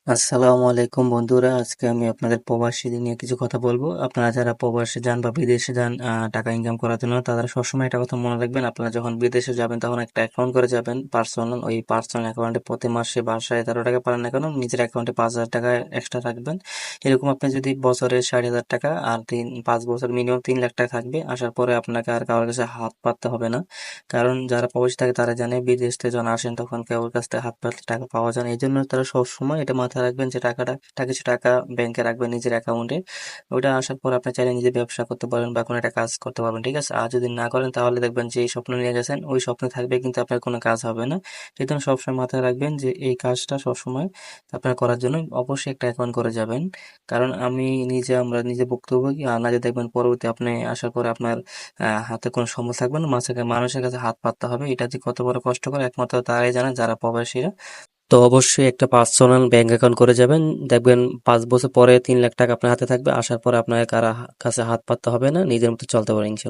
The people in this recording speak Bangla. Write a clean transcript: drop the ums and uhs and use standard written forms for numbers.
আসসালামু আলাইকুম বন্ধুরা, আজকে আমি আপনাদের প্রবাসী নিয়ে কিছু কথা বলবো। আপনারা যারা প্রবাসে যান বা বিদেশে যান টাকা ইনকাম করার জন্য, তারা সবসময় একটা কথা মনে রাখবেন। আপনারা যখন বিদেশে যাবেন তখন একটা অ্যাকাউন্ট করে যাবেন পার্সোনাল। ওই পার্সোনাল অ্যাকাউন্টে প্রতি মাসে 12,000 টাকা পারেন না কেন, নিজের অ্যাকাউন্টে 5,000 টাকা এক্সট্রা রাখবেন। এরকম আপনি যদি বছরে 60,000 টাকা আর 5 বছর মিনিমাম 3 লাখ টাকা থাকবে, আসার পরে আপনাকে আর কারোর কাছে হাত পাততে হবে না। কারণ যারা প্রবাসী থাকে তারা জানে বিদেশ থেকে যখন আসেন তখন কারোর কাছ থেকে হাত পাতলে টাকা পাওয়া যায় না। এই জন্য তারা সবসময় এটা মাথায় রাখবেন যে কিছু টাকা ব্যাংকে রাখবেন নিজের অ্যাকাউন্টে। ওটা আসার পর আপনি চাইলে নিজে ব্যবসা করতে পারেন বা কোনো একটা কাজ করতে পারবেন, ঠিক আছে? আর যদি না করেন তাহলে দেখবেন যে এই স্বপ্ন নিয়ে গেছেন ওই স্বপ্ন থাকবে, কিন্তু আপনার কোনো কাজ হবে না। এই জন্য সবসময় মাথায় রাখবেন যে এই কাজটা সবসময় আপনার করার জন্য অবশ্যই একটা অ্যাকাউন্ট করে যাবেন। কারণ আমরা নিজে ভুক্তভোগী, আর না যে দেখবেন পরবর্তী আপনি আসার পরে আপনার হাতে কোনো সম্বল থাকবে না, মানুষের কাছে হাত পাততে হবে। এটা যে কত বড় কষ্টকর একমাত্র তারাই জানে, যারা প্রবাসীরা। তো অবশ্যই একটা পার্সোনাল ব্যাংক অ্যাকাউন্ট করে যাবেন। দেখবেন 5 বছর পরে 3 লাখ টাকা আপনার হাতে থাকবে। আসার পরে আপনার কাছে হাত পাততে হবে না, নিজের মতো চলতে পারেন ইনশাল্লাহ।